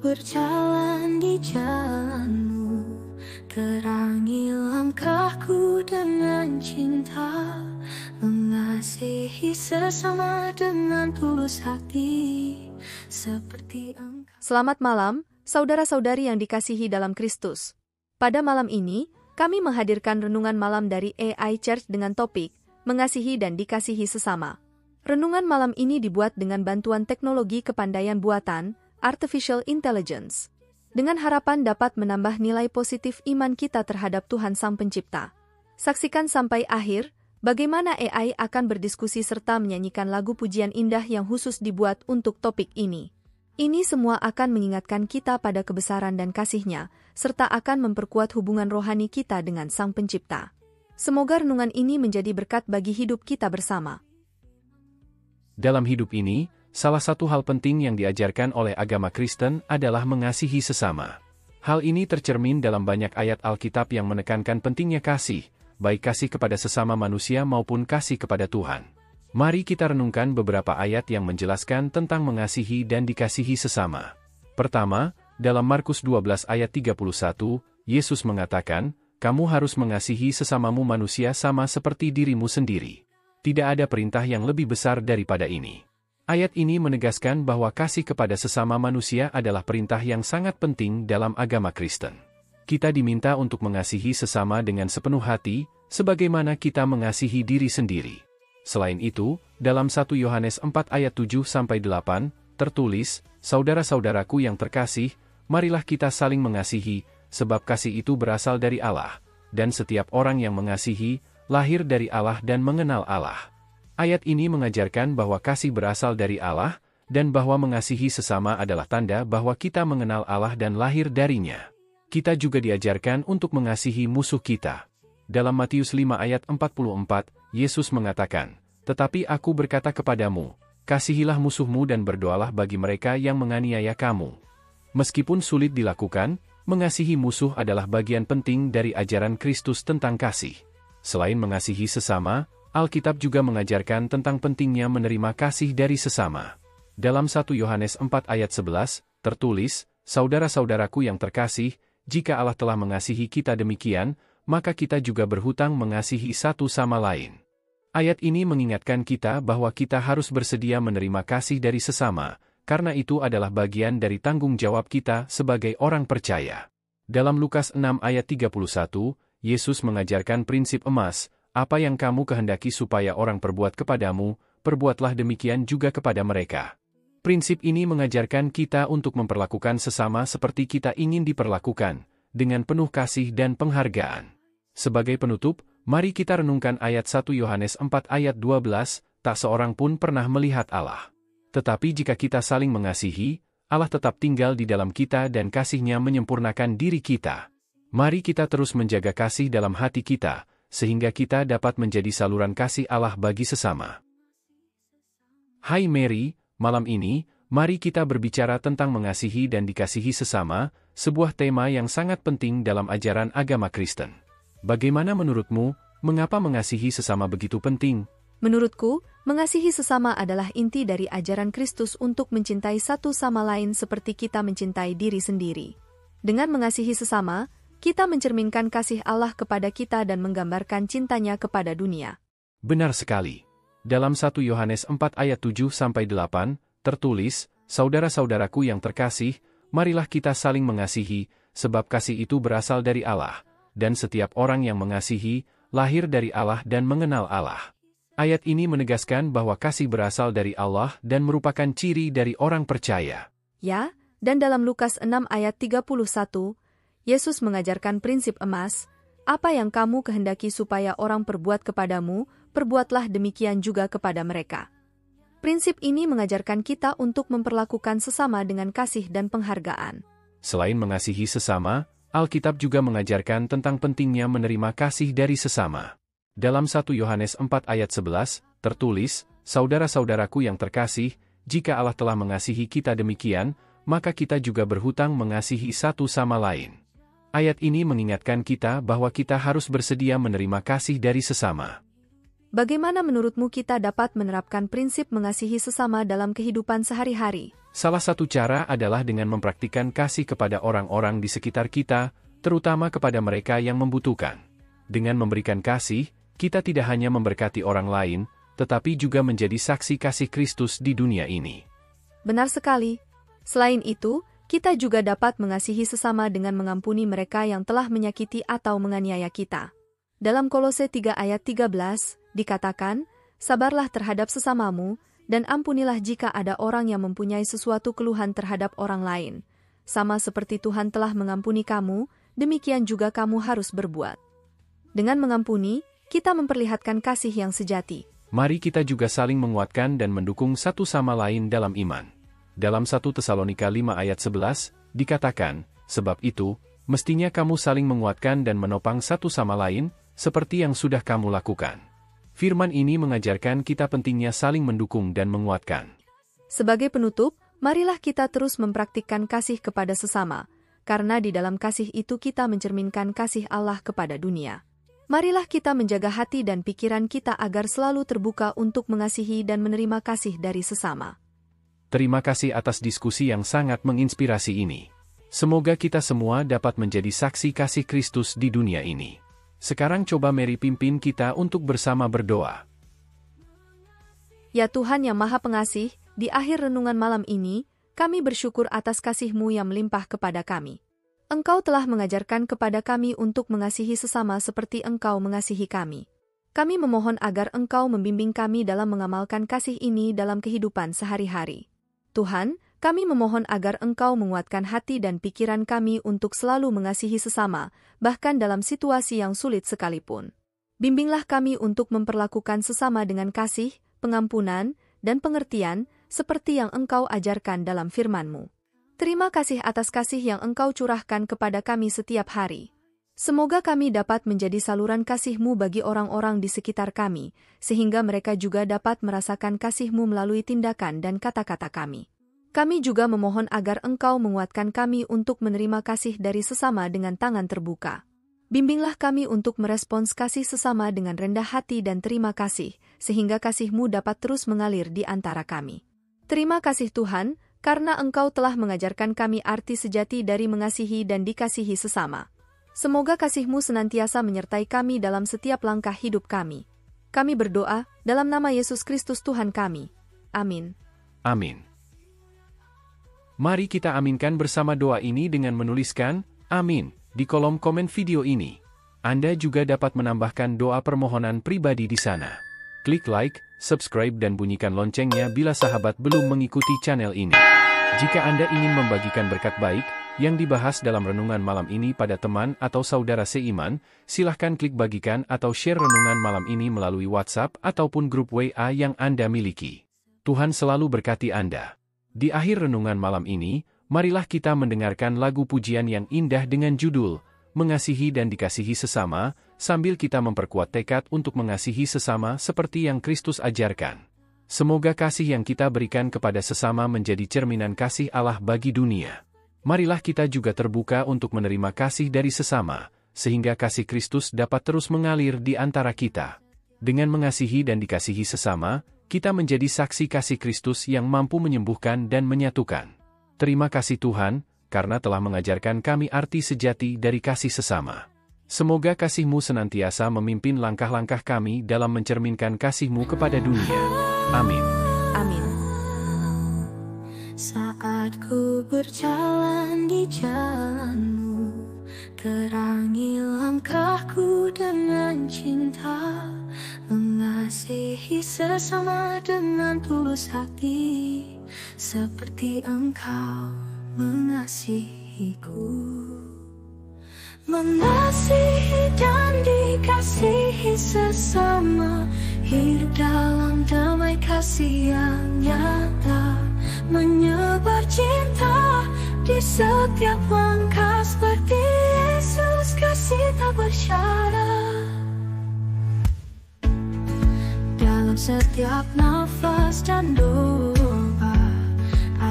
berjalan di jalan-Mu, terangi langkahku dengan cinta, mengasihi sesama dengan tulus hati, seperti Engkau. Selamat malam, saudara-saudari yang dikasihi dalam Kristus. Pada malam ini, kami menghadirkan renungan malam dari AI Church dengan topik, Mengasihi dan Dikasihi Sesama. Renungan malam ini dibuat dengan bantuan teknologi kepandaian buatan, Artificial Intelligence, dengan harapan dapat menambah nilai positif iman kita terhadap Tuhan Sang Pencipta. Saksikan sampai akhir, bagaimana AI akan berdiskusi serta menyanyikan lagu pujian indah yang khusus dibuat untuk topik ini. Ini semua akan mengingatkan kita pada kebesaran dan kasih-Nya, serta akan memperkuat hubungan rohani kita dengan Sang Pencipta. Semoga renungan ini menjadi berkat bagi hidup kita bersama. Dalam hidup ini, salah satu hal penting yang diajarkan oleh agama Kristen adalah mengasihi sesama. Hal ini tercermin dalam banyak ayat Alkitab yang menekankan pentingnya kasih, baik kasih kepada sesama manusia maupun kasih kepada Tuhan. Mari kita renungkan beberapa ayat yang menjelaskan tentang mengasihi dan dikasihi sesama. Pertama, dalam Markus 12 ayat 31, Yesus mengatakan, "Kamu harus mengasihi sesamamu manusia sama seperti dirimu sendiri." Tidak ada perintah yang lebih besar daripada ini. Ayat ini menegaskan bahwa kasih kepada sesama manusia adalah perintah yang sangat penting dalam agama Kristen. Kita diminta untuk mengasihi sesama dengan sepenuh hati, sebagaimana kita mengasihi diri sendiri. Selain itu, dalam 1 Yohanes 4 ayat 7-8, tertulis, "Saudara-saudaraku yang terkasih, marilah kita saling mengasihi, sebab kasih itu berasal dari Allah, dan setiap orang yang mengasihi, lahir dari Allah dan mengenal Allah." Ayat ini mengajarkan bahwa kasih berasal dari Allah, dan bahwa mengasihi sesama adalah tanda bahwa kita mengenal Allah dan lahir darinya. Kita juga diajarkan untuk mengasihi musuh kita. Dalam Matius 5 ayat 44, Yesus mengatakan, "Tetapi aku berkata kepadamu, kasihilah musuhmu dan berdoalah bagi mereka yang menganiaya kamu." Meskipun sulit dilakukan, mengasihi musuh adalah bagian penting dari ajaran Kristus tentang kasih. Selain mengasihi sesama, Alkitab juga mengajarkan tentang pentingnya menerima kasih dari sesama. Dalam 1 Yohanes 4 ayat 11, tertulis, "Saudara-saudaraku yang terkasih, jika Allah telah mengasihi kita demikian, maka kita juga berhutang mengasihi satu sama lain." Ayat ini mengingatkan kita bahwa kita harus bersedia menerima kasih dari sesama, karena itu adalah bagian dari tanggung jawab kita sebagai orang percaya. Dalam Lukas 6 ayat 31, Yesus mengajarkan prinsip emas, "Apa yang kamu kehendaki supaya orang perbuat kepadamu, perbuatlah demikian juga kepada mereka." Prinsip ini mengajarkan kita untuk memperlakukan sesama seperti kita ingin diperlakukan, dengan penuh kasih dan penghargaan. Sebagai penutup, mari kita renungkan ayat 1 Yohanes 4 ayat 12, "Tak seorang pun pernah melihat Allah. Tetapi jika kita saling mengasihi, Allah tetap tinggal di dalam kita dan kasih-Nya menyempurnakan diri kita." Mari kita terus menjaga kasih dalam hati kita, sehingga kita dapat menjadi saluran kasih Allah bagi sesama. Hai Mary, malam ini, mari kita berbicara tentang mengasihi dan dikasihi sesama, sebuah tema yang sangat penting dalam ajaran agama Kristen. Bagaimana menurutmu, mengapa mengasihi sesama begitu penting? Menurutku, mengasihi sesama adalah inti dari ajaran Kristus untuk mencintai satu sama lain seperti kita mencintai diri sendiri. Dengan mengasihi sesama, kita mencerminkan kasih Allah kepada kita dan menggambarkan cintanya kepada dunia. Benar sekali. Dalam 1 Yohanes 4 ayat 7-8, tertulis, "Saudara-saudaraku yang terkasih, marilah kita saling mengasihi, sebab kasih itu berasal dari Allah, dan setiap orang yang mengasihi, lahir dari Allah dan mengenal Allah." Ayat ini menegaskan bahwa kasih berasal dari Allah dan merupakan ciri dari orang percaya. Ya, dan dalam Lukas 6 ayat 31, Yesus mengajarkan prinsip emas, "Apa yang kamu kehendaki supaya orang perbuat kepadamu, perbuatlah demikian juga kepada mereka." Prinsip ini mengajarkan kita untuk memperlakukan sesama dengan kasih dan penghargaan. Selain mengasihi sesama, Alkitab juga mengajarkan tentang pentingnya menerima kasih dari sesama. Dalam 1 Yohanes 4 ayat 11, tertulis, "Saudara-saudaraku yang terkasih, jika Allah telah mengasihi kita demikian, maka kita juga berhutang mengasihi satu sama lain." Ayat ini mengingatkan kita bahwa kita harus bersedia menerima kasih dari sesama. Bagaimana menurutmu kita dapat menerapkan prinsip mengasihi sesama dalam kehidupan sehari-hari? Salah satu cara adalah dengan mempraktikkan kasih kepada orang-orang di sekitar kita, terutama kepada mereka yang membutuhkan. Dengan memberikan kasih, kita tidak hanya memberkati orang lain, tetapi juga menjadi saksi kasih Kristus di dunia ini. Benar sekali. Selain itu, kita juga dapat mengasihi sesama dengan mengampuni mereka yang telah menyakiti atau menganiaya kita. Dalam Kolose 3 ayat 13, dikatakan, "Sabarlah terhadap sesamamu, dan ampunilah jika ada orang yang mempunyai sesuatu keluhan terhadap orang lain. Sama seperti Tuhan telah mengampuni kamu, demikian juga kamu harus berbuat." Dengan mengampuni, kita memperlihatkan kasih yang sejati. Mari kita juga saling menguatkan dan mendukung satu sama lain dalam iman. Dalam 1 Tesalonika 5 ayat 11, dikatakan, "Sebab itu, mestinya kamu saling menguatkan dan menopang satu sama lain, seperti yang sudah kamu lakukan." Firman ini mengajarkan kita pentingnya saling mendukung dan menguatkan. Sebagai penutup, marilah kita terus mempraktikkan kasih kepada sesama, karena di dalam kasih itu kita mencerminkan kasih Allah kepada dunia. Marilah kita menjaga hati dan pikiran kita agar selalu terbuka untuk mengasihi dan menerima kasih dari sesama. Terima kasih atas diskusi yang sangat menginspirasi ini. Semoga kita semua dapat menjadi saksi kasih Kristus di dunia ini. Sekarang coba Mary pimpin kita untuk bersama berdoa. Ya Tuhan yang Maha Pengasih, di akhir renungan malam ini, kami bersyukur atas kasih-Mu yang melimpah kepada kami. Engkau telah mengajarkan kepada kami untuk mengasihi sesama seperti Engkau mengasihi kami. Kami memohon agar Engkau membimbing kami dalam mengamalkan kasih ini dalam kehidupan sehari-hari. Tuhan, kami memohon agar Engkau menguatkan hati dan pikiran kami untuk selalu mengasihi sesama, bahkan dalam situasi yang sulit sekalipun. Bimbinglah kami untuk memperlakukan sesama dengan kasih, pengampunan, dan pengertian, seperti yang Engkau ajarkan dalam firman-Mu. Terima kasih atas kasih yang Engkau curahkan kepada kami setiap hari. Semoga kami dapat menjadi saluran kasih-Mu bagi orang-orang di sekitar kami, sehingga mereka juga dapat merasakan kasih-Mu melalui tindakan dan kata-kata kami. Kami juga memohon agar Engkau menguatkan kami untuk menerima kasih dari sesama dengan tangan terbuka. Bimbinglah kami untuk merespons kasih sesama dengan rendah hati dan terima kasih, sehingga kasih-Mu dapat terus mengalir di antara kami. Terima kasih Tuhan, karena Engkau telah mengajarkan kami arti sejati dari mengasihi dan dikasihi sesama. Semoga kasih-Mu senantiasa menyertai kami dalam setiap langkah hidup kami. Kami berdoa, dalam nama Yesus Kristus Tuhan kami. Amin. Amin. Mari kita aminkan bersama doa ini dengan menuliskan, "Amin," di kolom komen video ini. Anda juga dapat menambahkan doa permohonan pribadi di sana. Klik like, subscribe dan bunyikan loncengnya bila sahabat belum mengikuti channel ini. Jika Anda ingin membagikan berkat baik yang dibahas dalam renungan malam ini pada teman atau saudara seiman, silahkan klik bagikan atau share renungan malam ini melalui WhatsApp ataupun grup WA yang Anda miliki. Tuhan selalu berkati Anda. Di akhir renungan malam ini, marilah kita mendengarkan lagu pujian yang indah dengan judul "Mengasihi dan Dikasihi Sesama", sambil kita memperkuat tekad untuk mengasihi sesama seperti yang Kristus ajarkan. Semoga kasih yang kita berikan kepada sesama menjadi cerminan kasih Allah bagi dunia. Marilah kita juga terbuka untuk menerima kasih dari sesama, sehingga kasih Kristus dapat terus mengalir di antara kita. Dengan mengasihi dan dikasihi sesama, kita menjadi saksi kasih Kristus yang mampu menyembuhkan dan menyatukan. Terima kasih Tuhan, karena telah mengajarkan kami arti sejati dari kasih sesama. Semoga kasih-Mu senantiasa memimpin langkah-langkah kami dalam mencerminkan kasih-Mu kepada dunia. Amin. Amin. Saat ku berjalan di jalan-Mu, terangi langkahku dengan cinta, mengasihi sesama dengan tulus hati, seperti Engkau mengasihiku. Mengasihi dan dikasihi sesama, hidup dalam damai kasih yang nyata, menyebar cinta di setiap langkah seperti Yesus kasih tak bersyarat. Dalam setiap nafas dan doa,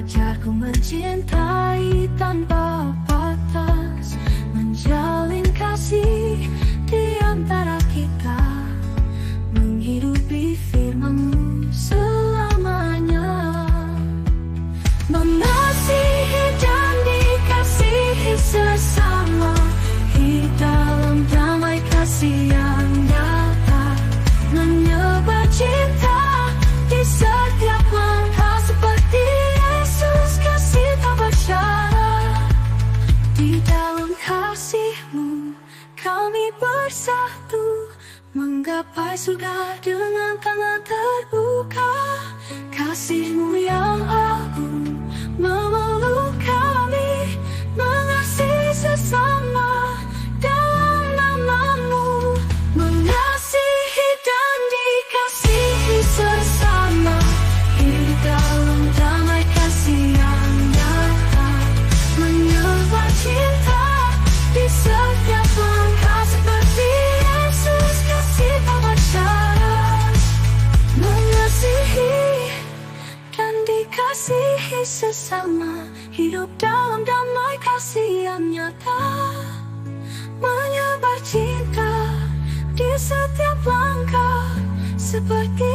ajarku mencintai tanpa batas, menjalin kasih di antara kita, menghidupi firman-Mu selamanya. kasih yang nyata, menyebar cinta di setiap langkah, seperti Yesus kasih tanpa syarat. Di dalam kasih-Mu kami bersatu, menggapai surga dengan tangan terbuka. Kasih-Mu yang agung memeluk kami, mengasihi sesama dalam nama-Mu, mengasihi dan dikasihi sesama, hidup dalam damai kasih yang nyata, menyebar cinta di setiap langkah, seperti Yesus kasih tanpa syarat, mengasihi dan dikasihi sesama, hidup dalam damai kasih yang nyata, menyebar cinta di setiap langkah, seperti